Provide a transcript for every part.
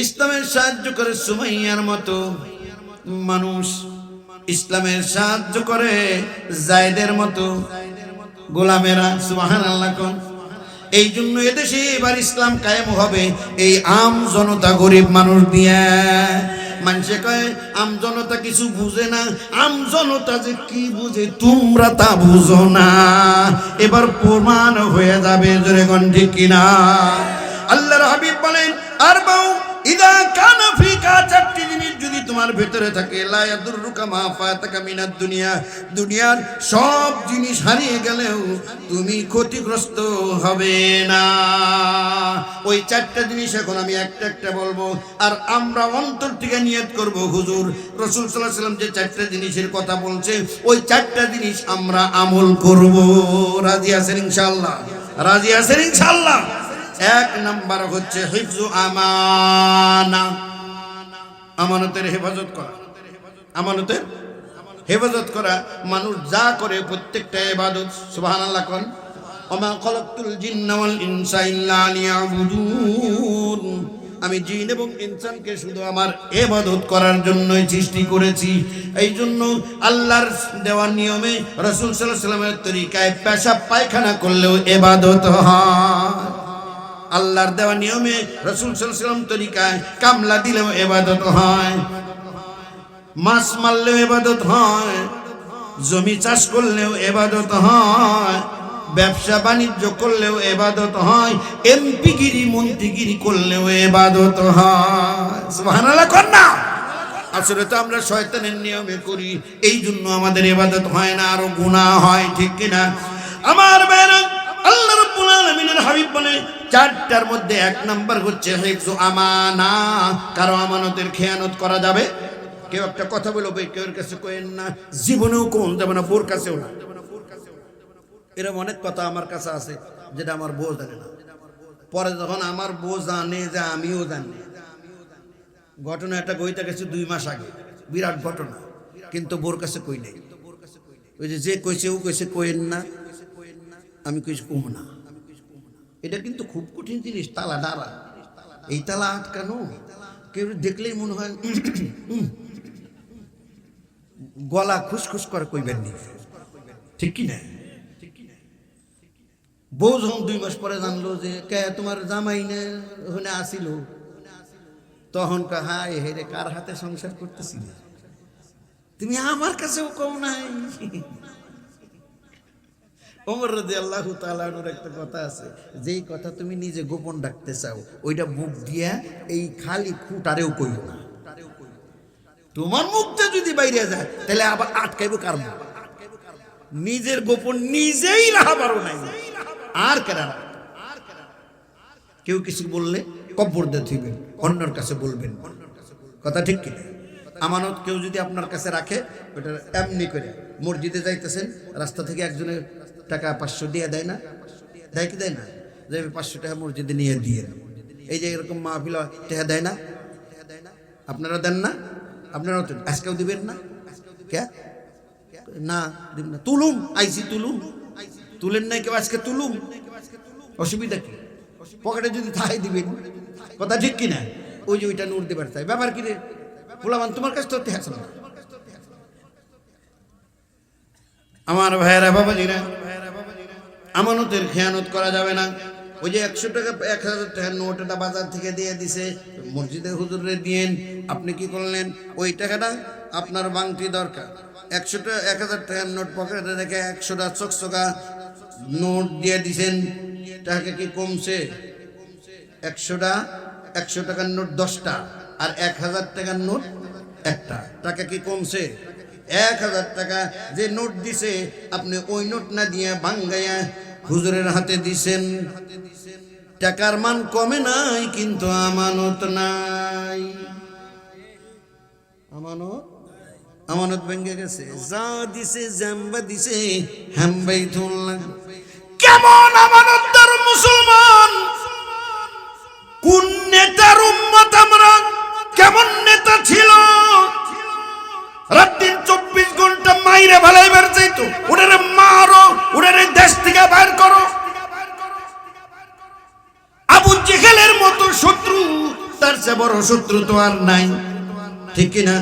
ইসলামের সাহায্য করে সুমাইয়ার মতো মানুষ, ইসলামের সাহায্য করে যায়েদের মতো গোলামেরা। সুবহানাল্লাহ কোন। এই জন্য এদেশে এবার ইসলাম কায়েম হবে এই আম জনতা, গরিব মানুষ দিয়ে। মানুষে কয় আম জনতা কিছু বুঝে না, আম জনতা যে কি বুঝে তোমরা তা বুঝো না। এবার প্রমাণ হয়ে যাবে, জোরে কোন ঠিক কিনা। আল্লাহর হাবিব বলেন আরবাউ ইদা কানা ফিকা, চারটি জিনিস যদি তোমার ভেতরে থাকে, লা ইয়াদুররুকা মা ফাতাকা মিনাদ দুনিয়া, দুনিয়ার সব জিনিস হারিয়ে গেলেও তুমি ক্ষতিগ্রস্ত হবে না। ওই চারটা জিনিস এখন আমি একটা একটা বলবো, আর আমরা অন্তর থেকে নিয়ত করব, হুজুর রাসূল সাল্লাল্লাহু আলাইহি ওয়াসাল্লাম যে চারটা জিনিসের কথা বলছে ওই চারটা জিনিস আমরা আমল করব। রাজি আছেন ইনশাআল্লাহ? রাজি আছেন ইনশাআল্লাহ? এক নাম্বার হচ্ছে হিফজু আমানা, আমানতের হেফাজত করা। আমানতের হেফাজত করা, মানুষ যা করে প্রত্যেকটা ইবাদত। সুবহানাল্লাহ কোন। ওমা খালাকতুল জিন্না ওয়াল ইনসা ইল্লা লিয়াবুদুন, আমি জিন এবং ইনসানকে শুধু আমার ইবাদত করার জন্যই সৃষ্টি করেছি। এই জন্য আল্লাহর দেওয়া নিয়মে রাসূল সাল্লাল্লাহু আলাইহি ওয়াসাল্লামের তরিকায় পেশাব পায়খানা করলেও ইবাদত হয়। আল্লাহর দেওয়া নিয়মে রাসূল সাল্লাল্লাহু আলাইহি ওয়াসাল্লাম তরিকায় কামলা দিলেও ইবাদত হয়, মাছ মারলেও ইবাদত হয়, জমি চাষ করলেও ইবাদত হয়, ব্যবসা বাণিজ্য করলেও ইবাদত হয়, এমপিগিরি মন্ত্রীগিরি করলেও ইবাদত হয়। সুবহানাল্লাহ কোন না। আসলে তো আমরা শয়তানের নিয়মে করি, এই জন্য আমাদের ইবাদত হয় না, আরো গুনাহ হয়। ঠিক কিনা আমার ভাইরা? আল্লাহ রাব্বুল আলামিনের হাবিব বলে চারটার মধ্যে এক নাম্বার হচ্ছে হিফজু আমানা। কারো আমানতের খেয়ানত করা যাবে? কেউ একটা কথা বলবে, কেউ কাছে কইেন না, জীবনেও কোন যাবে না, বোর কাছেও না। এরকম অনেক কথা আমার কাছে আছে যেটা আমার বউ জানে না। পরে যখন আমার বউ জানে যে আমিও জানি, ঘটনা একটা কইতে গেছে 2 মাস আগে, বিরাট ঘটনা, কিন্তু বোর কাছে কই নাই। ওই যে কইছে ও কইছে কইেন না, আমি কইছি কম না। এটা কিন্তু খুব কঠিন জিনিস, তালা ডালা, এই তালা আটকানো। কেউ দেখলেই মনে হয় গলা খুসখুস করে কইবেন নি। ঠিক কি না? বউ যখন 2 মাস পরে জানলো যে কে তোমার জামাই না ওখানে আসিল, তখন কা হায় হেরে কার হাতে সংসার করতেছি, তুমি আমার কাছেও কম নাই। ওমর রাদিয়াল্লাহু তাআলা আনহুর একটা কথা আছে, যেই কথা তুমি নিজে গোপন রাখতে চাও ওইটা মুখ দিয়া এই খালি খুঁটারেও কইও না। তোমার মুখতে যদি বাইরে যায় তাহলে আবার আটকাইব কার মুখ? নিজের গোপন নিজেই রাখা পারো নাই, আর কেন? কেউ কিছু বললে কব্বর দিয়ে থইবেন, অন্যর কাছে বলবেন। কথা ঠিক কি? আমানত কেউ যদি আপনার কাছে রাখে, ওটা এমনি করে মসজিদে যাইতেছেন, রাস্তা থেকে একজনের টাকা 500 দিয়ে দেয় না? দেয় কি দেয় না? যে 500 টাকা মসজিদে নিয়ে দিয়ে, এই যে এরকম মাহফিল টাকা দেয় না? আপনারা দেন না? আপনারা আজকেও দিবেন না? কে না দিবেন না? তুলুম আইসি, তুলুম তুলেন নাই কেউ আজকে, তুলুম, অসুবিধা কি? পকেটে যদি থাই দিবেন। কথা ঠিক কি না? ওই যে ওইটা নূর দেবার চাই, ব্যাপার কি রে পোলাবান, তোমার কাছে তো টেহা না। আমার ভাইয়েরা, বাবাজিরা, আমানতের খেয়ানত করা যাবে না। ওই যে 100 টাকা 1000 টাকার নোট এটা বাজার থেকে দিয়ে দিছে, মসজিদের হুজুরে দিয়েন, আপনি কি করলেন? ওই টাকাটা আপনার বাংটি দরকার, 1000 টাকার নোট পকেটে রেখে 100টা চকচকা নোট দিয়ে দিছেন, টাকা কি কমছে? 100 টাকার নোট 10টা আর 1000 টাকার নোট একটা, টাকা কি কমছে? 1000 টাকা যে নোট দিছে আপনি ওই নোট না দিয়ে ভাঙ্গাইয়া হুজুরের হাতে দিছেন, টাকার মান কমে নাই কিন্তু আমানত নাই। আমানত ভেঙে গেছে, যা দিছে জাম্বা দিছে হাম্বাই তুললাম। কেমন আমানতদার মুসলমান, কোন নেতার উম্মত আমরা, কেমন নেতা ছিল? রাত দিন 24 ঘন্টা মাইরে ভালাইবার চাইতো, ওটারে মারো, ওটারে দেশ থেকে বাইর করো। আবু জেহেলের মতো শত্রু তার চেয়ে বড় শত্রু তো আর নাই, ঠিক কিনা?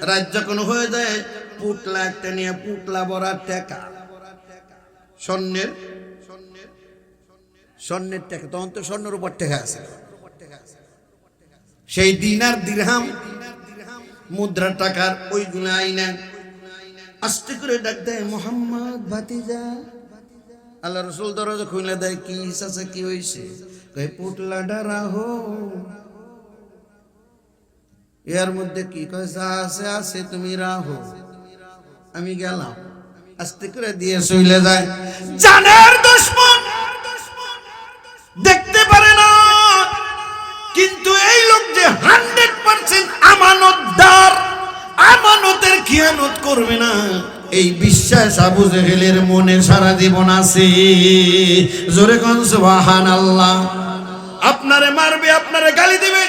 রাত যখন হয়ে যায় পুটলা একটা নিয়ে পুটলা ভরা টাকা, স্বর্ণের টাকা, তখন তো স্বর্ণের উপর টাকা আছে, সেই দিনার দিরহাম মুদ্রা টাকার ওইগুলো আইনা আস্তে করে ডাক দেয়, মোহাম্মদ ভাতিজা। আল্লাহ রসুল দরজা খুলে দেয়, কি আছে, কি হয়েছে? কই পুটলাটা রাহো। এর মধ্যে কি কয়, যা আছে আছে, তুমি রাহো, আমি গেলাম। আস্তে করে দিয়ে চলে যায়। জানের দুশমন দেখতে পারে না, কিন্তু এই লোক যে 100% আমানতদার, আমানতের খিয়ানত করবে না, এই বিশ্বাস আবু জেহেলের মনে সারা জীবন আছে। জোরে কোন সুবহানাল্লাহ। আপনারে মারবে, আপনারে গালি দিবে,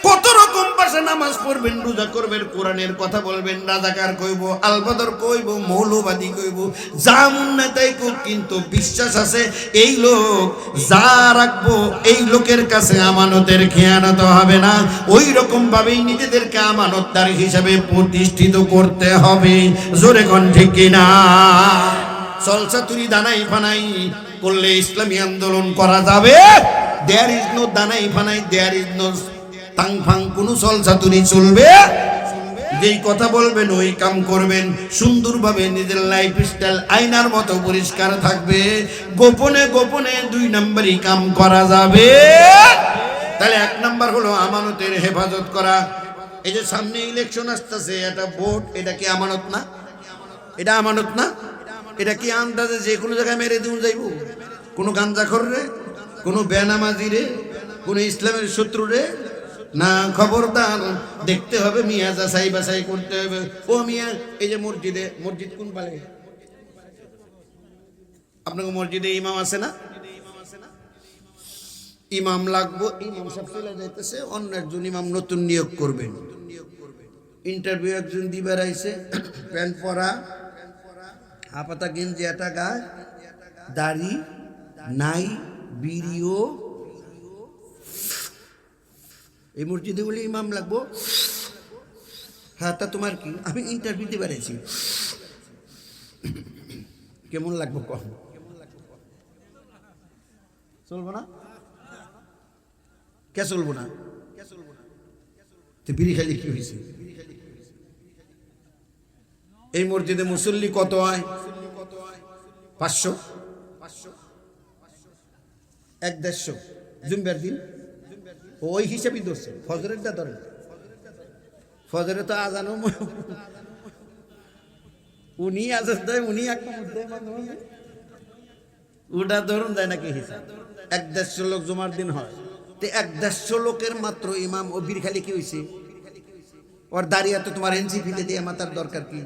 কত রকম ভাষা, নামাজ পড়বেন, রোজা করবেন, কোরআনের কথা বলবেন, রাজাকার কইব, আলবদর কইব, মৌলবাদী কইব, যা মন না তাই কইব, কিন্তু বিশ্বাস আছে এই লোক যা রাখবো এই লোকের কাছে আমানতের খেয়ানত হবে না। ওই রকম ভাবেই নিজেদেরকে আমানতদার হিসাবে প্রতিষ্ঠিত করতে হবে। জোরে কোন ঠিক কিনা? সলসা তুরি দানাই ফানাই করলে ইসলামী আন্দোলন করা যাবে? দেয়ার ইজ নো দানাই ফানাই, দেয়ার ইজ নো তাং ফাং, কোন সলসাতুরি চলবে? যেই কথা বলবেন ওই কাম করবেন, সুন্দরভাবে নিজের লাইফস্টাইল আয়নার মতো পরিষ্কার থাকবে। গোপনে গোপনে 2 নম্বরই কাম করা যাবে। তাহলে 1 নাম্বার হলো আমানতের হেফাজত করা। এই যে সামনে ইলেকশন আসতেছে, এটা ভোট, এটা কি আমানত না? এটা আমানত না? এটা কি আন্দাজে যে কোনো জায়গায় মেরে দিন যাইব? কোনো গাঞ্জাখোর রে, কোনো বেনামাজি রে, কোনো ইসলামের শত্রু রে? না, খবরদার, দেখতে হবে, মিয়া যাচাই বাছাই করতে হবে। ও মিয়া, এই যে মসজিদ কোন পালে? আপনাকে মসজিদে ইমাম আছে না? ইমাম লাগবো, ইমাম সব চলে যাইতেছে, অন্য একজন ইমাম নতুন নিয়োগ করবেন। ইন্টারভিউ একজন দিবার আইছে, প্যান্ট পরা, হাপাতা গেঞ্জি, একটা গায়ে দাড়ি নাই, বিড়িও। এই মসজিদে বলে ইমাম লাগবো? হ্যাঁ, তা তোমার কি? আমি ইন্টারভিউ দিতে পারেছি। কেমন লাগবো কম? চলবো না? কে চলবো না? তো বিড়ি খাইলে কি হয়েছে? এই মসজিদে মুসল্লি কত হয়? 500, 150 জুম্বার দিন ওই হিসাবই ধরছে। ফজরেরটা ধরেন, ফজরে তো আজানো উনি আজান দেয়, উনি এক নম্বর দেয়, ওটা ধরুন দেয় নাকি হিসাব? 150 লোক জুমার দিন হয়, তো 150 লোকের মাত্র ইমাম। ও বীর খালি কি হয়েছে? ওর দাঁড়িয়ে তো তোমার এনসি ফিতে দিয়ে মাতার দরকার কি?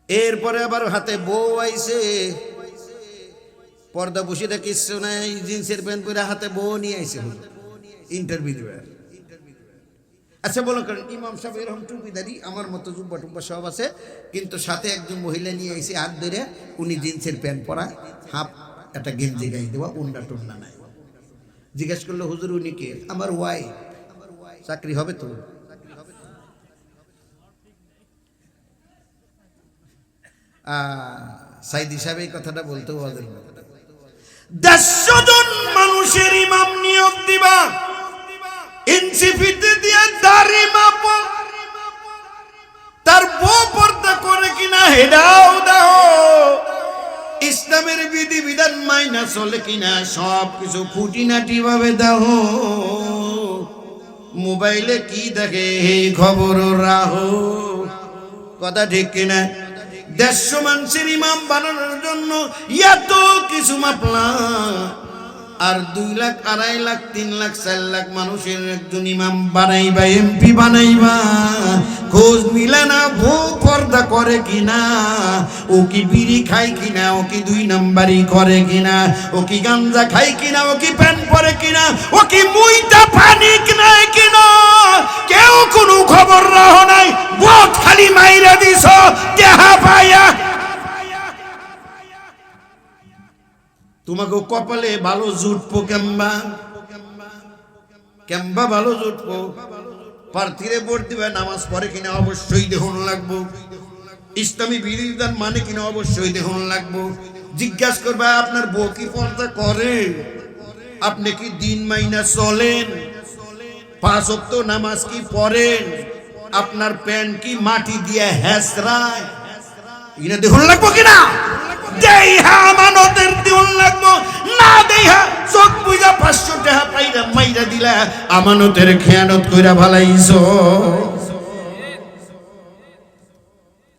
এরপরে আবার হাতে বউ আইছে, পর্দা বসিটা কিচ্ছু নাই, জিন্সের প্যান্ট পরে হাতে বউ নিয়ে আইছে ইন্টারভিউ দেবে। আচ্ছা বলো, কারণ ইমাম সাহেব এরকম টুপিদারি আমার মতো জুব্বা টুব্বা সব আছে, কিন্তু সাথে একজন মহিলা নিয়ে আইছে হাত ধরে, উনি জিন্সের প্যান্ট পরা, হাফ একটা গেঞ্জি গাই দেওয়া, উন্ডা টুন্ডা নাই। জিজ্ঞেস করলো, হুজুর উনি কে? আমার ওয়াইফ। চাকরি হবে তো? সাইদি সাহেব এই কথাটা বলতে ওয়াজের মতো। 150 জন মানুষের ইমাম নিয়োগ দিবা, এনসিপিতে দিয়ে দাড়ি মাপো, তার বউ পর্দা করে কিনা হেডাও দাও, ইসলামের বিধি বিধান মাইনা চলে কিনা সব কিছু খুঁটিনাটি ভাবে দাও। মোবাইলে কি দেখে এই খবর রাহো। কথা ঠিক কিনা? 150 মানুষের ইমাম বানানোর জন্য এত কিছু মাপলা, আর 2 লাখ, 2.5 লাখ, 3 লাখ, 4 লাখ মানুষের একজন ইমাম বানাইবা, এমপি বানাইবা, খোঁজ নিলে না বউ পর্দা করে কিনা, ও কি বিড়ি খায় কিনা, ও কি 2 নাম্বারই করে কিনা, ও কি গাঞ্জা খায় কিনা, ও কি প্যান পরে কিনা, ও কি মুইটা পানি কিনা কিনা, কেউ কোনো খবর রাহ নাই। বহুত খালি মাইরা দিছ দেহা পায়া। তোমাকে কপালে ভালো জুটবো কেম্বা কেম্বা ভালো জুটবো প্রার্থীরে ভোট দিবে নামাজ পড়ে কিনা অবশ্যই দেখুন লাগবো ইসলামী বিধিবিধান মানে কিনা অবশ্যই দেখুন লাগবো জিজ্ঞাসা করবে আপনার বউ কি পর্দা করে আপনি কি দিন মাইনা চলেন 5 ওয়াক্ত নামাজ কি পড়েন আপনার প্যান্ট কি মাটি দিয়ে হেসরায় এটা দেখুন লাগবো কিনা দেইহা আমানতের দিউন লাগবো না দেইহা চোখ বুইরা 500 টাকা পাইরা মাইরা দিলা আমানতের খেয়ানত কইরা ভালাইছো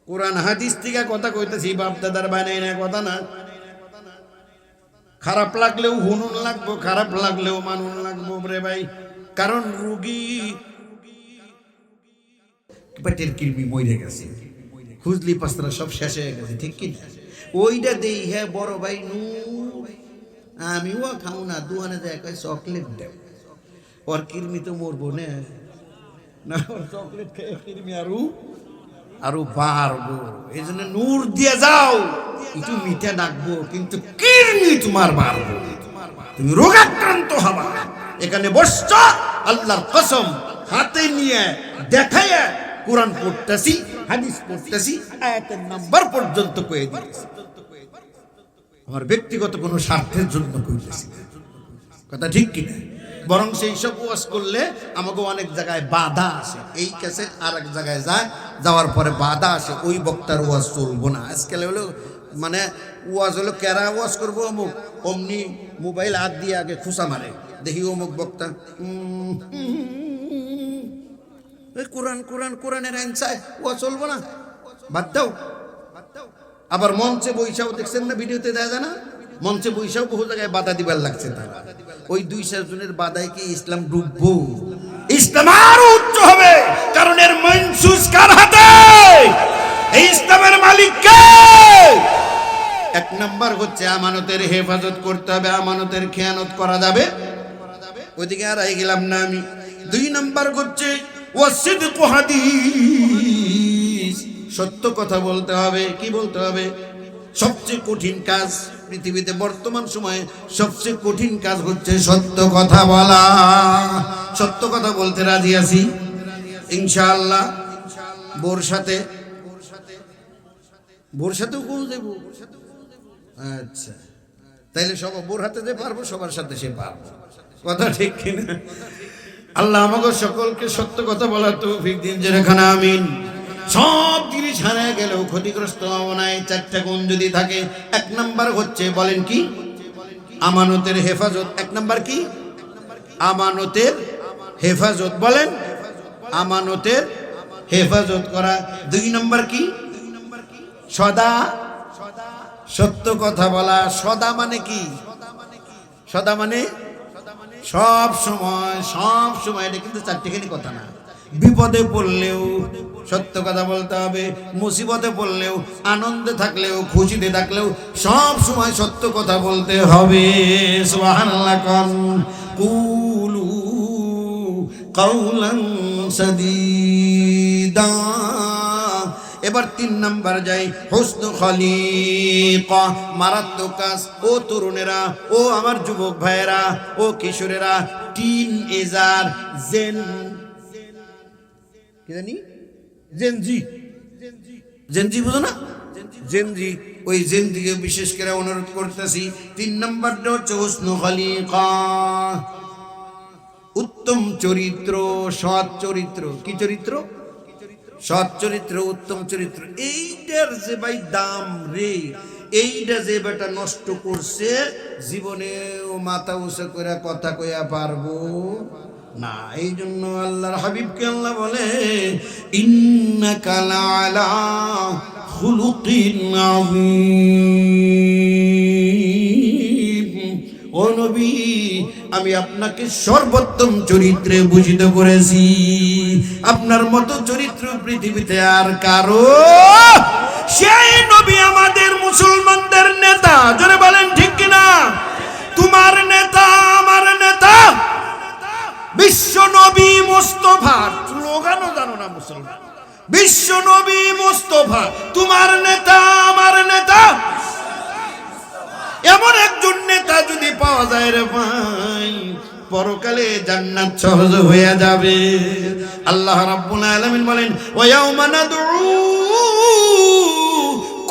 কোরআন হাদিস থেকে কথা কইতেছি বাপ দাদার বানাই না কথা না খারাপ লাগলেও হুনুন লাগবো খারাপ লাগলেও মানুন লাগবো রে ভাই কারণ রোগী পেটের কৃমি মরে গেছে খুজলি পাস্তা সব শেষ হয়ে গেছে ঠিক কি ওইটা দেই হ্যাঁ বড় ভাই নূর আমিও খাও না দোকানে যায় কয় চকলেট দেব ওর কৃমি তো মরবো না ওর চকলেট খেয়ে কৃমি আরো বাড়বো এই জন্য নূর দিয়ে যাও একটু মিঠে ডাকবো কিন্তু কৃমি তোমার বাড়বো তুমি রোগাক্রান্ত হবা এখানে বসছ আল্লাহর কসম হাতে নিয়ে দেখাইয়া কোরআন পড়তেছি হাদিস পড়তেছি আয়াতের নাম্বার পর্যন্ত কয়ে দিয়েছি আমার ব্যক্তিগত কোনো স্বার্থের জন্য কইতেছি কথা ঠিক কিনা বরং সেই সব ওয়াজ করলে আমাকে অনেক জায়গায় বাধা আসে এই ক্যাসেট আর এক জায়গায় যায় যাওয়ার পরে বাধা আসে ওই বক্তার ওয়াজ চলবো না আজকাল হলো মানে ওয়াজ হলো কেরা ওয়াজ করবো অমুক অমনি মোবাইল হাত দিয়ে আগে খুসা মারে দেখি অমুক বক্তা কোরআন কোরআন কোরআনের আইন চায় ও চলবো না বাদ দাও আবার মঞ্চে বৈশাও দেখছেন না ভিডিওতে দেয়া যায় না মঞ্চে বৈশাও বহু জায়গায় বাধা দিবার লাগছে তারা ওই 200 জনের বাধায় কি ইসলাম ডুববো ইসলাম আরো উচ্চ হবে কারণ এর মনসুস কার হাতে এই ইসলামের মালিক কে এক নাম্বার হচ্ছে আমানতের হেফাজত করতে হবে আমানতের খেয়ানত করা যাবে ওইদিকে আর গেলাম না আমি 2 নাম্বার হচ্ছে ওয়াসিদকু হাদিস সত্য কথা বলতে হবে কি বলতে হবে সবচেয়ে কঠিন কাজ পৃথিবীতে বর্তমান সময়ে সবচেয়ে কঠিন কাজ হচ্ছে সত্য কথা বলা সত্য কথা বলতে রাজি আছি ইনশাআল্লাহ বোর সাথেও কোন দেব আচ্ছা তাইলে সব বোর হাতে যে পারবো সবার সাথে সে পারবো কথা ঠিক কিনা আল্লাহ আমাকে সকলকে সত্য কথা বলার তৌফিক দিন যেখানে আমিন সব জিনিস হারিয়ে গেলেও ক্ষতিগ্রস্ত হবো না 4টা গুণ যদি থাকে 1 নাম্বার হচ্ছে বলেন কি আমানতের হেফাজত 1 নাম্বার কি আমানতের হেফাজত বলেন আমানতের হেফাজত করা 2 নাম্বার কি সদা সত্য কথা বলা সদা মানে কি সদা মানে সব সময় এটা কিন্তু 4টিখানি কথা না বিপদে পড়লেও সত্য কথা বলতে হবে মুসিবতে পড়লেও আনন্দে থাকলেও খুশিতে থাকলেও সব সময় সত্য কথা বলতে হবে সুবহানাল্লাহ কুলু কাওলান সাদীদা এবার 3 নাম্বার যাই হুসনু খলিকা মারাত্মক কাজ ও তরুণেরা ও আমার যুবক ভাইয়েরা ও কিশোরেরা টিন এজার কি জানি জেনজি বুঝো না জেনজি ওই জেনজিকে বিশেষ করে অনুরোধ করতেছি 3 নাম্বারটা হচ্ছে হুসনু খলিকা উত্তম চরিত্র সৎ চরিত্র কি চরিত্র সৎ চরিত্র উত্তম চরিত্র এইটার যে ভাই দাম রে এইটা যে বেটা নষ্ট করছে জীবনে ও মাথা উঁচা করে কথা কইয়া পারবো না এই জন্য আল্লাহর হাবিবকে আল্লাহ বলে ইন্নাকা লাআলা খুলুকিন আযীম ও নবী আমি আপনাকে সর্বোত্তম চরিত্রে ভূষিত করেছি আপনার মতো চরিত্র পৃথিবীতে আর কারো সেই নবী আমাদের মুসলমানদের নেতা জোরে বলেন ঠিক কিনা তোমার নেতা আমার নেতা বিশ্ব নবী মুস্তাফা স্লোগানও জানো না মুসলমান বিশ্ব নবী মুস্তাফা তোমার নেতা আমার নেতা এমন একজন নেতা যদি পাওয়া যায় রে ভাই, পরকালে জান্নাত সহজ হয়ে যাবে। আল্লাহ রাব্বুল আলামিন বলেন, ওয়া ইয়াউমা নাদউ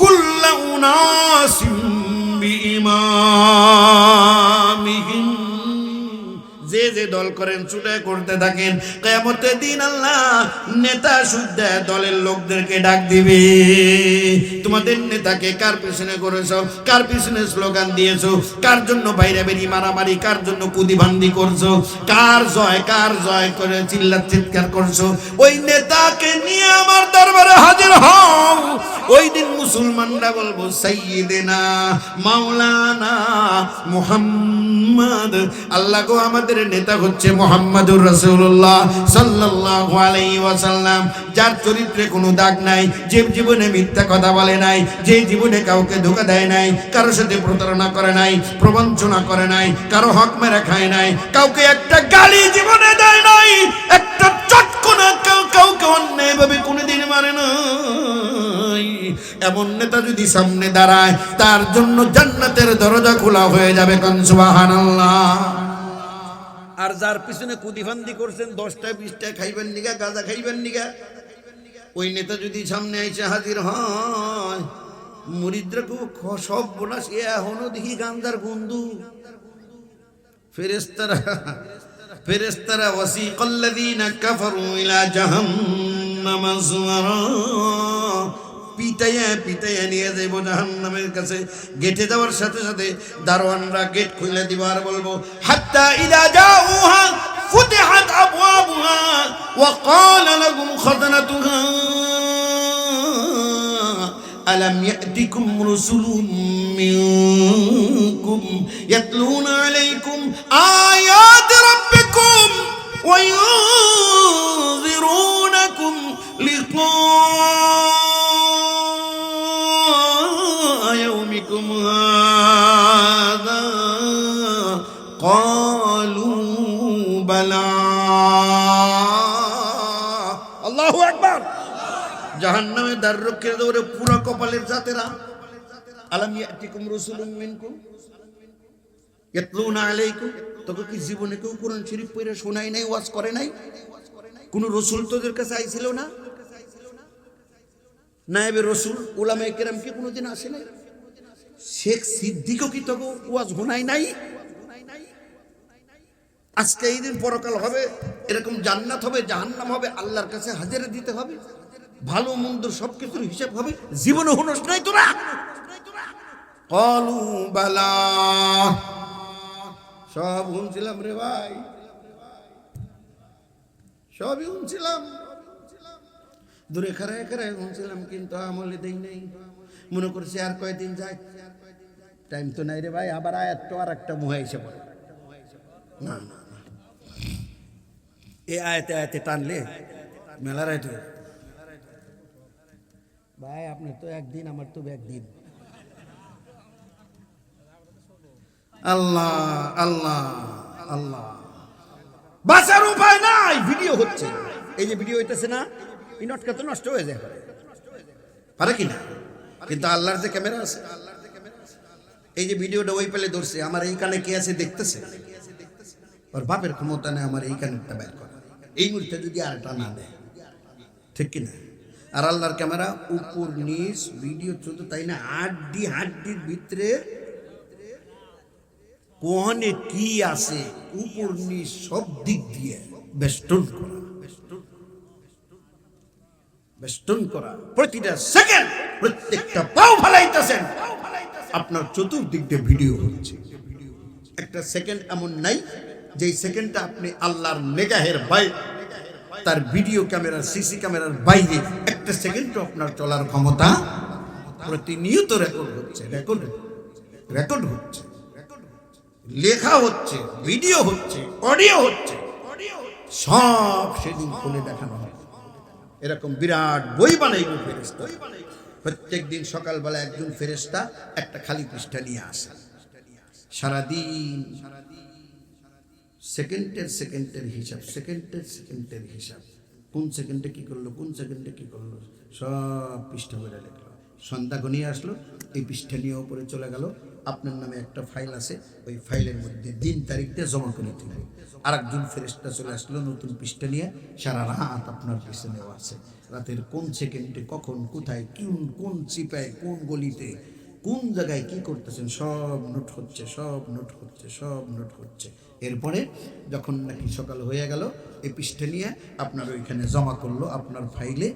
কুল্লা উনাসিম বিইমামিহিম, যে যে দল করেন ছুটে করতে থাকেন, কিয়ামতের দিন আল্লাহ নেতা সুদ্ধা দলের লোকদেরকে ডাক দিবে, তোমাদের নেতাকে কার পিছনে করেছো, কার পিছনে স্লোগান দিয়েছো, কার জন্য বাইরে বেরি মারামারি, কার জন্য কুদিভান্দি করছো, কার জয় করে চিল্লা চিৎকার করছো, ওই নেতাকে নিয়ে আমার দরবারে হাজির হও। ওই দিন মুসলমানরা বলবো, সাইয়্যিদিনা মাওলানা মুহাম্মদ, আল্লাহ গো আমাদের নেতা হচ্ছে মুহাম্মাদুর রাসূলুল্লাহ সাল্লাল্লাহু আলাইহি ওয়াসাল্লাম, যার চরিত্রে কোনো দাগ নাই, যে জীবনে মিথ্যা কথা বলে নাই, যে জীবনে কাউকে ধোঁকা দেয় নাই, কারো সাথে প্রতারণা করে নাই, প্রবঞ্চনা করে নাই, কারো হক মেরে খায় নাই, কাউকে একটা গালি জীবনে দেয় নাই, একটা চটকনা কাউকে অন্যায়ভাবে কোনোদিন মারে নাই। এমন নেতা যদি সামনে দাঁড়ায়, তার জন্য জান্নাতের দরজা খোলা হয়ে যাবে। কোন সুবহানাল্লাহ। আর যার পিছনে কুদিভান্দি করছেন, 10টা 20টা খাইবেন নিগা, গাঁজা খাইবেন নিগা, ওই নেতা যদি সামনে এসে হাজির হয়, মুরিদরা সব বোনাস এখনো দেখি গাঁজার বন্ধু। ফেরেশতারা ওয়াসিকাল্লাযীনা কাফারু ইলা জাহান্নাম যুমারা, পিটাইয়া নিয়ে যাইব জাহান্নামের কাছে। গেটে যাওয়ার সাথে সাথে দারোয়ানরা গেট খুলে দিব আর বলবো, হাত্তা ইযা জাউহা ফুতিহাত আবওয়াবুহা ওয়া ক্বালা লাহুম খাযানাতুহা আলাম ইয়াতিকুম রাসূলুম মিনকুম ইয়াতলুনা আলাইকুম আয়াতি রাব্বিকুম ওয়া ইউনযিরুনাকুম লিকা يومكم هذا قالوا بلى الله أكبر। জাহান্নামে দ্বার রক্ষের দৌড়ে পুরো কপালের জাতেরা, আলাম ইয়াতিকুম রাসূলুম মিনকুম ইয়াতলুনা আলাইকুম, তোকে কি জীবনে কেউ কোরআন শরীফ পড়ে শোনায় নাই, ওয়াজ করে নাই? কোন রাসূল তোদের কাছে আইছিল না? নায়েবে রাসূল উলামায়ে কেরাম কি কোনোদিন আসে নাই? শেখ সিদ্দিকও কি তোকে ওয়াজ শোনায় নাই? আজকে এই দিন পরকাল হবে, এরকম জান্নাত হবে, জাহান্নাম হবে, আল্লাহর কাছে হাজিরা দিতে হবে, ভালো মন্দ সবকিছুর হিসাব হবে। জীবনে হুনস নাই তোরা? ক্বালু বালা, সব শুনছিলাম রে ভাই, সবই শুনছিলাম, দূরে খারায় শুনছিলাম, কিন্তু আমলে দেই নাই। মনে করছি আর কয়দিন যায়, টাইম তো নাই রে ভাই, আবার আয়াত তো আর একটা মুহে এসে পড়ে। না না, এই আয়াতে টানলে মেলা রাইট ভাই। আপনার তো একদিন, আমার তো একদিন। আল্লাহ আল্লাহ আল্লাহ, বাঁচার উপায় নাই। ভিডিও হচ্ছে, এই যে ভিডিও হইতেছে না, এই নটকা তো নষ্ট হয়ে যায়, পারে কিনা? কিন্তু আল্লাহর যে ক্যামেরা আছে, এই যে ভিডিওটা ওই পেলে ধরছে, আমার এই কানে কে আছে দেখতেছে, ওর বাপের ক্ষমতা নেই আমার এই কানেরটা বের করে, এই মুহূর্তে যদি আরেকটা না দেয়, ঠিক কিনা? আর আল্লাহর ক্যামেরা উপর নিচ ভিডিও, শুধু তাই না, হাড্ডির ভিতরে কোনে কি আছে, উপর নিচ সব দিক দিয়ে বেষ্টন করা, প্রতিটা সেকেন্ড, প্রত্যেকটা পাও ফালাইতেছেন, আপনার চতুর্দিক দিয়ে ভিডিও হচ্ছে। একটা সেকেন্ড এমন নাই যে সেকেন্ডটা আপনি আল্লাহর নিগাহের বাইরে, তার ভিডিও ক্যামেরা, সিসি ক্যামেরার বাইরে একটা সেকেন্ডও আপনার চলার ক্ষমতা। প্রতিনিয়ত রেকর্ড হচ্ছে, রেকর্ড হচ্ছে, লেখা হচ্ছে, ভিডিও হচ্ছে, অডিও হচ্ছে, সব সেদিন খুলে দেখানো হয়। এরকম বিরাট বই বানাইব ফেরেশতা। প্রত্যেক দিন সকালবেলা একজন ফেরেশতা একটা খালি পৃষ্ঠা নিয়ে আসে, সারাদিন সেকেন্ডের হিসাব, কোন সেকেন্ডে কি করলো, সব পৃষ্ঠা ভরে লিখলো। সন্ধ্যা ঘনিয়ে আসলো, এই পৃষ্ঠা নিয়ে উপরে চলে গেল, আপনার নামে একটা ফাইল আছে, ওই ফাইলের মধ্যে দিন তারিখ দিয়ে জমা করে দিলেন। আরেকজন ফেরেশতা চলে আসলো নতুন পৃষ্ঠা নিয়ে, সারা রাত আপনার পিছনেও আছে। রাতের কোন সেকেন্ডে কখন কোথায় কোন চিপায় কোন গলিতে কোন জায়গায় কি করতেছেন সব নোট হচ্ছে, সব নোট হচ্ছে, সব নোট হচ্ছে। এরপরে যখন নাকি সকাল হয়ে গেল, এই পৃষ্ঠা নিয়ে আপনার ওইখানে জমা করলো আপনার ফাইলে।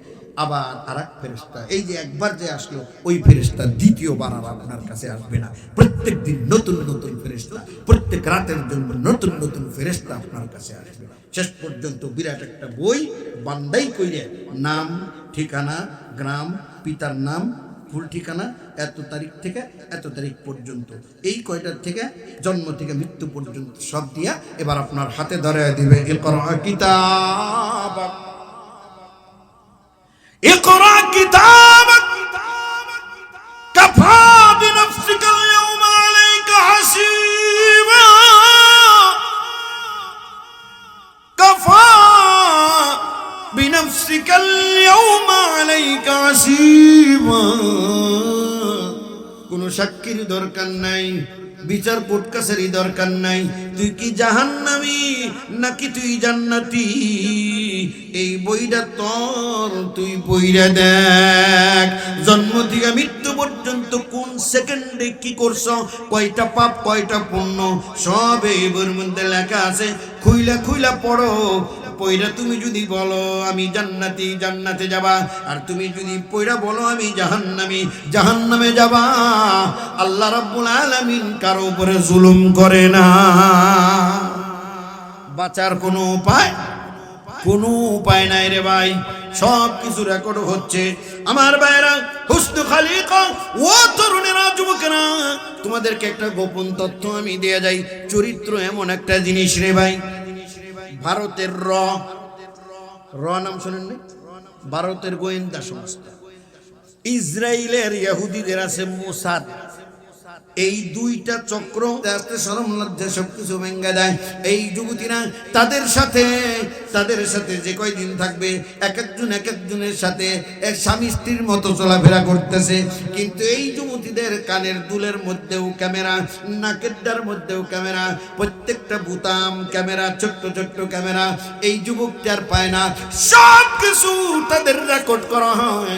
আবার আর এক ফেরেশতা, এই যে একবার যে আসলো ওই ফেরেশতা দ্বিতীয়বার আর আপনার কাছে আসবে না। প্রত্যেক দিন নতুন নতুন ফেরেশতা, প্রত্যেক রাতের জন্য নতুন নতুন ফেরেশতা আপনার কাছে আসবে। শেষ পর্যন্ত বিরাট একটা বই বান্দাই কইরে, নাম, ঠিকানা, গ্রাম, পিতার নাম, ফুল ঠিকানা, এত তারিখ থেকে এত তারিখ পর্যন্ত, এই কয়টার থেকে জন্ম থেকে মৃত্যু পর্যন্ত সব দিয়া এবার আপনার হাতে ধরে দিবে। ইকরা কিতাবাক, ইকরা কিতাবাক কাফা বিনফসিকা আল-ইয়াওমা আলাইকা হাসিবা, কাফা বিনফসিকা আল-ইয়াওমা আলাইকা হাসিবা। কোনো সাক্ষীর দরকার নাই, বিচার পটকাছেরই দরকার নাই। তুই কি জাহান্নামী নাকি তুই জান্নাতি, এই বইটা তোর, তুই বইটা দেখ। জন্ম থেকে মৃত্যু পর্যন্ত কোন সেকেন্ডে কি করছ, কয়টা পাপ কয়টা পুণ্য, সব এই বইয়ের মধ্যে লেখা আছে। খুইলা খুইলা পড়ো। পয়রা তুমি যদি বলো আমি জান্নাতি, জান্নাতে যাবা। আর তুমি যদি পয়রা বলো আমি জাহান্নামী, জাহান্নামে যাবা। আল্লাহ রাব্বুল আলামিন কারো উপরে জুলুম করে না। বাঁচার কোনো উপায় নাই রে ভাই, সব কিছু রেকর্ড হচ্ছে। আমার ভাইরা, হুসনু খালিকা, ও তরুণেরা, যুবকেরা, তোমাদেরকে একটা গোপন তথ্য আমি দিয়ে যাই। চরিত্র এমন একটা জিনিস রে ভাই, ভারতের র নাম শোনেন না? ভারতের গোয়েন্দা সংস্থা, ইসরায়েলের ইহুদিদের আছে মোসাদ। এই দুইটা চক্র আস্তে শরম লজ্জা সবকিছু ভেঙে দেয়। এই যুবতীরা তাদের সাথে যে কয়দিন থাকবে, এক একজনের সাথে এক স্বামী স্ত্রীর মতো চলাফেরা করতেছে। কিন্তু এই যুবতীদের কানের দুলের মধ্যেও ক্যামেরা, নাকের মধ্যেও ক্যামেরা, প্রত্যেকটা বুতাম ক্যামেরা, ছোট্ট ছোট্ট ক্যামেরা। এই যুবকটার পায় না, সব কিছু তাদের রেকর্ড করা হয়।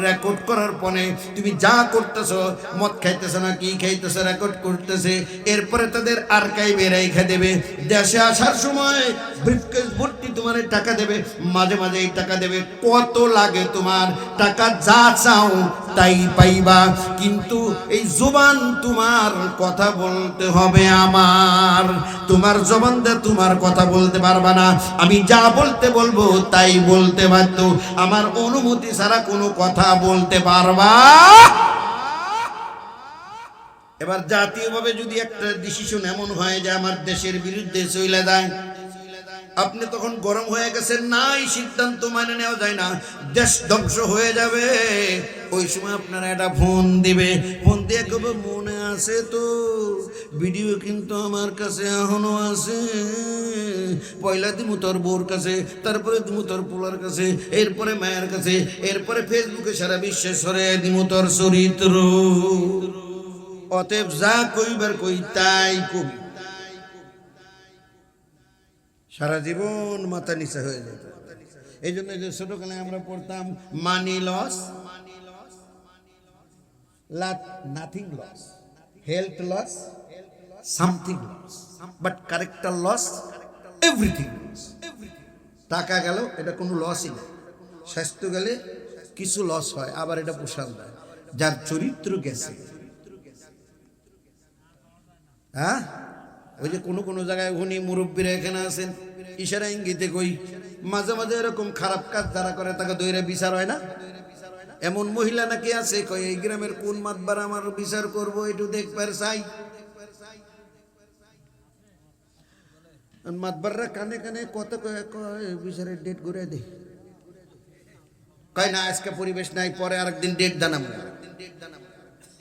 রেকর্ড করার পরে তুমি যা করতেছো, মদ খাইতেছো না কি খাইতেছো, রেকর্ড করতেছে। এরপরে তাদের আর্কাইভে রেখে দেবে। দেশে আসার সময় ব্রিফকেস ভর্তি তোমার টাকা দেবে, মাঝে মাঝে এই টাকা দেবে। কত লাগে তোমার টাকা, যা চাও তাই পাইবা। কিন্তু এই জবান, তোমার কথা বলতে হবে আমার। তোমার জবান দিয়ে তোমার কথা বলতে পারবা না। আমি যা বলতে বলবো তাই বলতে বাধ্য। আমার অনুমতি ছাড়া কোনো কথা বলতে পারবা। এবার জাতীয়ভাবে যদি একটা ডিসিশন এমন হয় যে আমার দেশের বিরুদ্ধে চলে যায়, আপনি তখন গরম হয়ে গেছেন, না এই সিদ্ধান্ত মানে নেওয়া যায় না, দেশ ধ্বংস হয়ে যাবে। ওই সময় আপনারা একটা ফোন দিবে, ফোন দিয়ে কবে মনে আছে তো, ভিডিও কিন্তু আমার কাছে এখনো আছে। পয়লা দিমু তোর বউর কাছে, তারপরে দিমু তোর পোলার কাছে, এরপরে মায়ের কাছে, এরপরে ফেসবুকে সারা বিশ্বে সরে দিমু তোর চরিত্র। অতএব যা কইবার কই তাই কই, সারা জীবন মাথা নিচা হয়ে যেত। এই জন্য যে ছোটখানে আমরা পড়তাম, money loss, nothing loss, health loss, something loss, but character loss, everything loss. টাকা গেল, এটা কোনো লসই না। স্বাস্থ্য গেলে কিছু লস হয়, আবার এটা পোষাল দেয়। যার চরিত্র গেছে, হ্যাঁ, ওই যে কোনো জায়গায় উনি মুরব্বীরা এখানে আছেন, ইশারা ইঙ্গিতে কই, মাঝে মাঝে এরকম খারাপ কাজ যারা করে তাকে দইরা বিচার হয় না। এমন মহিলা নাকি আছে, কই এই গ্রামের কোন মাতবার আমার বিচার করবো, একটু দেখবার চাই। মাতবাররা কানে কানে কত কয় বিচারের ডেট ঘুরে দে, কয় না আজকে পরিবেশ নাই, পরে আরেকদিন ডেট জানাবো।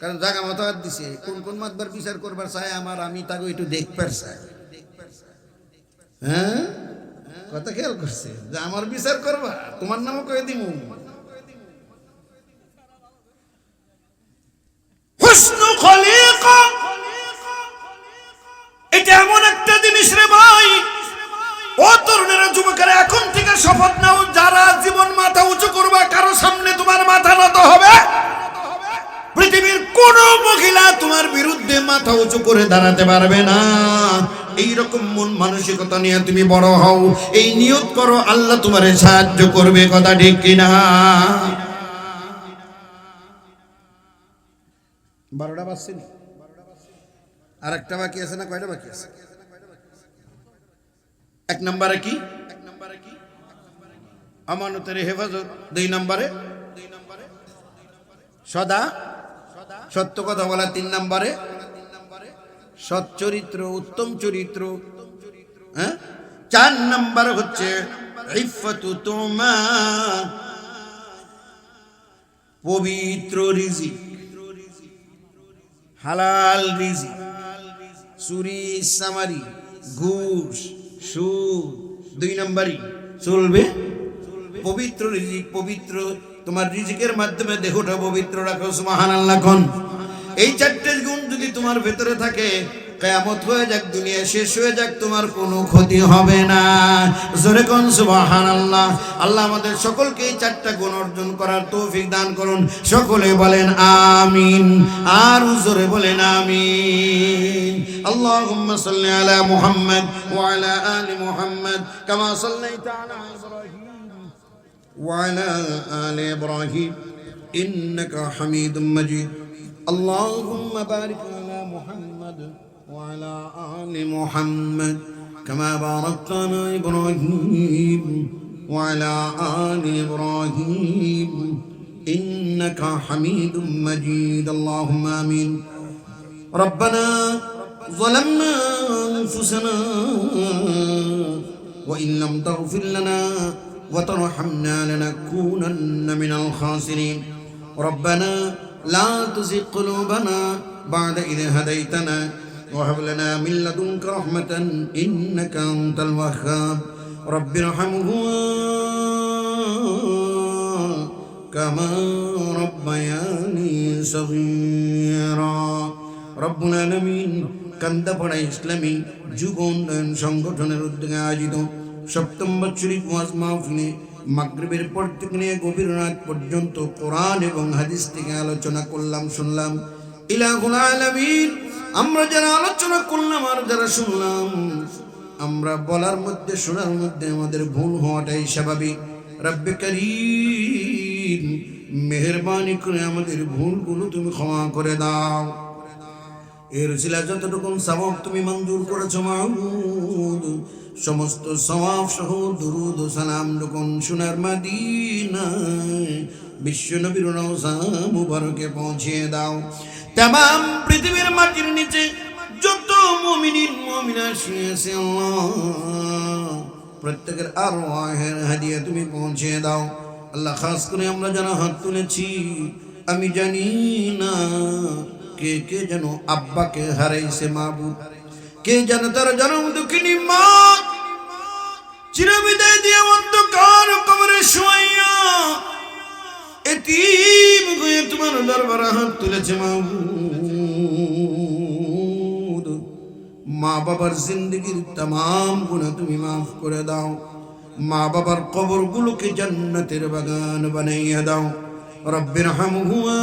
কারণ জায়গা মতো হাত দিছে, কোন মাতবার বিচার করবার চাই আমার, আমি তাকে একটু দেখবার চাই। হ্যাঁ, কথা খেয়াল করছে যে আমার বিচার করবা, তোমার নামও কয়ে দিমু। হুসনু খলিকা মাথা উঁচু করে দাঁড়াতে পারবে না। এইরকম মন মানসিকতা নিয়ে তুমি বড় হও, এই নিয়ত করো আল্লাহ তোমারে সাহায্য করবে। কথা ঠিক কিনা? 12টা বাজছে নি? আর একটা বাকি আছে না? কয়টা বাকি আছে? এক নম্বরে কি? আমানতের হেফাজত। 2 নম্বরে সদা সত্য কথা বলা। 3 নম্বরে সৎ চরিত্র, উত্তম চরিত্র। হ্যাঁ, 4 নম্বর হচ্ছে ইফাতু তোমা, পবিত্র রিজিক, হালাল রিজিক। চুরি, সামারি, ঘুষ, সুদ 2 নম্বরই চলবে। পবিত্র রিজিক, পবিত্র তোমার রিজিকের মাধ্যমে দেহটা পবিত্র রাখো। সুবহানাল্লাহ কোন। এই 4টে গুণ যদি তোমার ভেতরে থাকে, কিয়ামত হয়ে যাক, দুনিয়া শেষ হয়ে যাক, তোমার কোনো ক্ষতি হবে না। জোরে কোন সুবহানাল্লাহ। আল্লাহ আমাদের সকলকে এই 4টা গুণ অর্জন করার তৌফিক দান করুন। সকলে বলেন আমিন, আর জোরে বলেন আমিন। আল্লাহুম্মা সাল্লি আলা মুহাম্মদ ওয়া আলা আলি মুহাম্মদ কামা সাল্লাইতা আলা ইব্রাহিম وعلى آل إبراهيم إنك حميد مجيد. اللهم بارك على محمد وعلى آل محمد كما باركت على إبراهيم وعلى آل إبراهيم إنك حميد مجيد. اللهم آمين. ربنا ظلمنا أنفسنا وإن لم تغفر لنا وترحمنا لنكونن من الخاسرين. ربنا لا تزغ قلوبنا بعد إذ هديتنا وهب لنا من لدنك رحمة إنك أنت الوهاب. رب ارحمهما كما ربياني صغيرا. رب العالمين কান্দাপাড়া ইসলামী যুব উন্নয়ন সংগঠনের উদ্যোগে আয়োজিত 7ম বাৎসরিক ওয়াজ মাহফিলে মাগরিবের পর থেকে নিয়ে গভীর রাত পর্যন্ত কোরআন এবং হাদিস থেকে আলোচনা করলাম, শুনলাম। ইলাহুল আলামিন, আমরা যারা আলোচনা করলাম আর যারা শুনলাম, আমরা বলার মধ্যে শোনার মধ্যে আমাদের ভুল হওয়াটাই স্বাভাবিক। রব্বে কারীম, মেহেরবানি করে আমাদের ভুলগুলো তুমি ক্ষমা করে দাও। এর উসিলা যতটুকু সওয়াব তুমি মঞ্জুর করেছো মাবুদ, সমস্ত সওয়াব সহ দুরুদ ও সালাম যখন সোনার মদিনায় বিশ্ব নবীর রওজা মুবারকে পৌঁছিয়ে দাও। তামাম পৃথিবীর মাটির নিচে যত মুমিনিন মুমিনা শুয়ে আছে আল্লাহ, প্রত্যেকের আরওয়াহের হাদিয়া তুমি পৌঁছিয়ে দাও আল্লাহ। খাস করে আমরা যারা হাত তুলেছি, আমি জানি না কে কে যেন আব্বাকে হারাইছে মাবুদ, কে যেন তার জন্ম দুঃখিনী মা চিরবিদায় দিয়ে অন্ধকার কবরে শোয়াইয়া এতিম হয়ে তোমার দরবারে হাত তুলেছে মাবুদ। মা বাবার জিন্দেগির तमाम গুনাহ তুমি মাফ করে দাও। মা বাবার কবরগুলোকে জান্নাতের বাগান বানাইয়া দাও। রব্বির হামহুমা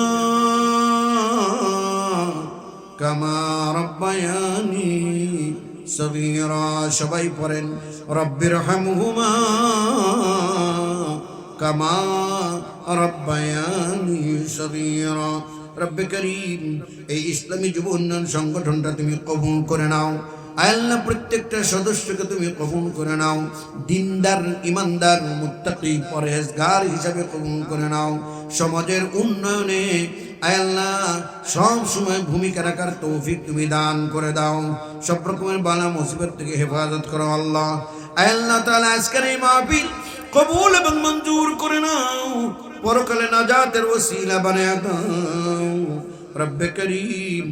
কামা রব্বায়ানি সগীরা। সবাই পড়েন রব্বির হামহুমা কামা রব্বায়ানি সগীরা। রব্বে করিম, এই ইসলামী যুব উন্নয়ন সংগঠনটা তুমি কবুল করে নাও। আল্লাহ, প্রত্যেকটা সদস্যকে তুমি কবুল করে নাও। দিনদার, ইমানদার, মুত্তাকি, পরহেজগার হিসাবে কবুল করে নাও। সমাজের উন্নয়নে আল্লাহ সব সময় ভূমিকা রাখার তৌফিক তুমি দান করে দাও। সব রকমের বালা মুসিবত থেকে হেফাজত করো আল্লাহ। আল্লাহ তাআলা আজকের এই মাহফিল কবুল এবং মঞ্জুর করে নাও, পরকালে নাজাতের ওসিলা বানায়া দাও। রব্বে করিম,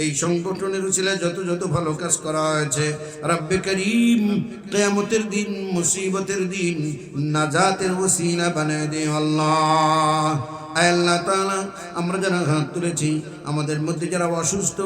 এই সংগঠনের উসিলায় যত যত ভালো কাজ করা হয়েছে, রব্বে করিম কিয়ামতের দিন, মুসিবতের দিন নাজাতের ওসিলা বানায় দে আল্লাহ। আল্লাহ তাআলা, আমরা যারা হাত তুলেছি, আমাদের মধ্যে যারা অসুস্থ,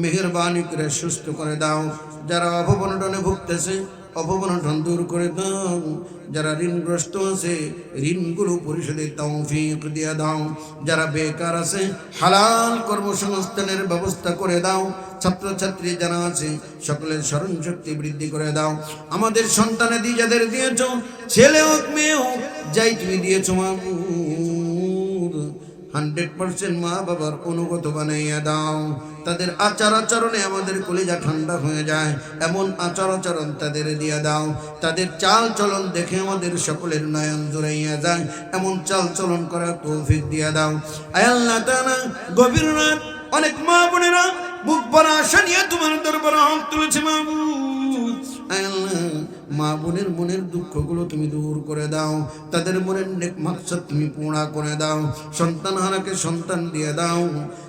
মেহেরবানি করে সুস্থ করে দাও। যারা অভাবনটনে ভুগতেছে, অভাব-অনটন দূর করে দাও। যারা ঋণগ্রস্ত আছে ঋণগুলো পরিশোধের তৌফিক দিয়ে দাও। যারা বেকার আছে হালাল কর্মসংস্থানের ব্যবস্থা করে দাও। ছাত্রছাত্রী যারা আছে সকলের স্মরণ শক্তি বৃদ্ধি করে দাও। আমাদের সন্তানাদি যাদের দিয়েছ, ছেলে হোক মেয়ে হোক, যাই তুমি দিয়েছ মাবুদ, 100% মা বাবার অনুগত বানাইয়া দাও। তাদের আচার আচরণে আমাদের কলিজা ঠান্ডা হয়ে যায়, এমন আচার আচরণ তাদের দিয়ে দাও। তাদের চাল চলন দেখে আমাদের সকলের নয়ন জুড়াইয়া যায়, এমন চাল চলন করার তৌফিক দিয়ে দাও। আয় আল্লাহ তাআলা, গভীর রাত অনেক মা বোনেরা বুক ভরা আশা নিয়ে তোমার দরবারে হাত তুলেছে মাবুদ। আয় আল্লাহ, মা বোনের মনের দুঃখগুলো তুমি দূর করে দাও, তাদের মনের নেক মাকসাদ তুমি পূর্ণ করে দাও। সন্তান হারাকে সন্তান দিয়ে দাও।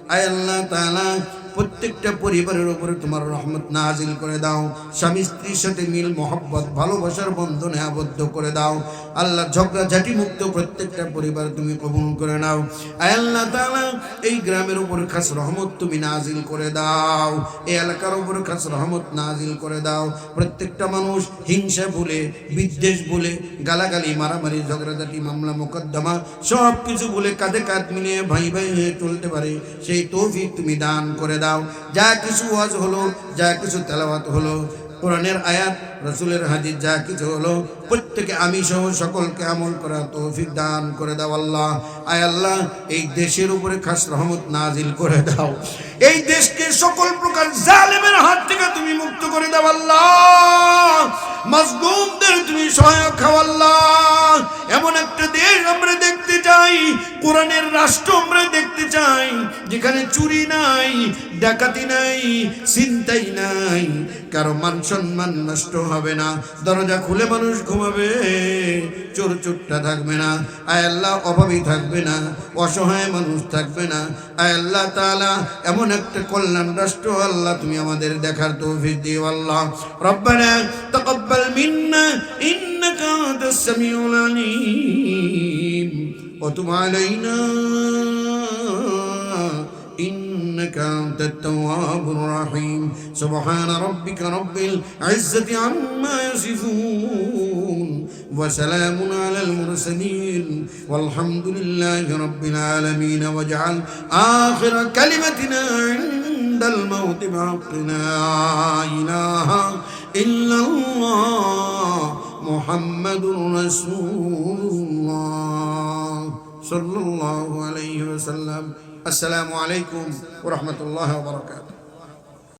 আয় আল্লাহ তাআলা, প্রত্যেকটা পরিবারের উপরে তোমার রহমত নাজিল করে দাও। স্বামী স্ত্রীর সাথে মিল মহব্বত ভালোবাসার বন্ধনে আবদ্ধ করে দাও। আল্লাহ, ঝগড়াঝাটি মুক্ত প্রত্যেকটা পরিবার তুমি কবুল করে নাও। আয় আল্লাহ তাআলা, এই গ্রামের উপরে খাস রহমত তুমি নাজিল করে দাও। এই এলাকার উপরে খাস রহমত নাজিল করে দাও। প্রত্যেকটা মানুষ হিংসা ভুলে, বিদ্বেষ ভুলে, গালাগালি, মারামারি, ঝগড়াঝাটি, মামলা মোকদ্দমা সব কিছু ভুলে কাঁধে কাঁধ মিলিয়ে ভাই ভাই হয়ে চলতে পারে সেই তৌফিক তুমি দান করে দাও। যা কিছু ওয়াজ হলো, যা কিছু তেলাওয়াত হলো, কোরআনের আয়াত, রাসূলের হাদিস যা কিছু হলো, প্রত্যেকে আমি সহ সকলকে আমল করা তৌফিক দান করে দাও আল্লাহ। আয় আল্লাহ, এই দেশের উপরে খাস রহমত নাজিল করে দাও। এই দেশকে সকল প্রকার জালেমের হাত থেকে তুমি মুক্ত করে দাও আল্লাহ। মাজলুমদের তুমি সহায়ক হও আল্লাহ। এমন একটা দেশ আমরা দেখতে চাই, কোরআনের রাষ্ট্র আমরা দেখতে চাই, যেখানে চুরি নাই, ডাকাতি নাই, ছিনতাই নাই, কারো মান সম্মান নষ্ট হবে না, দরজা খুলে মানুষ ঘুমাবে, চোর চোরটা থাকবে না। আয় আল্লাহ, অভাবী থাকবে না, অসহায় মানুষ থাকবে না। আয় আল্লাহ তাআলা, এমন একটা কল্যাণ রাষ্ট্র আল্লাহ তুমি আমাদের দেখার তৌফিক দিও আল্লাহ। রব্বানা তাকাব্বাল মিন্না ইন্নাকা আনতাস সামিউল আলিম ওয়া তুব আলাইনা إنك أنت التواب الرحيم. سبحان ربك رب العزة عما يصفون وسلام على المرسلين والحمد لله رب العالمين. واجعل آخر كلمتنا عند الموت بحق لا إله إلا الله محمد رسول الله صلى الله عليه وسلم. السلام عليكم ورحمة الله وبركاته.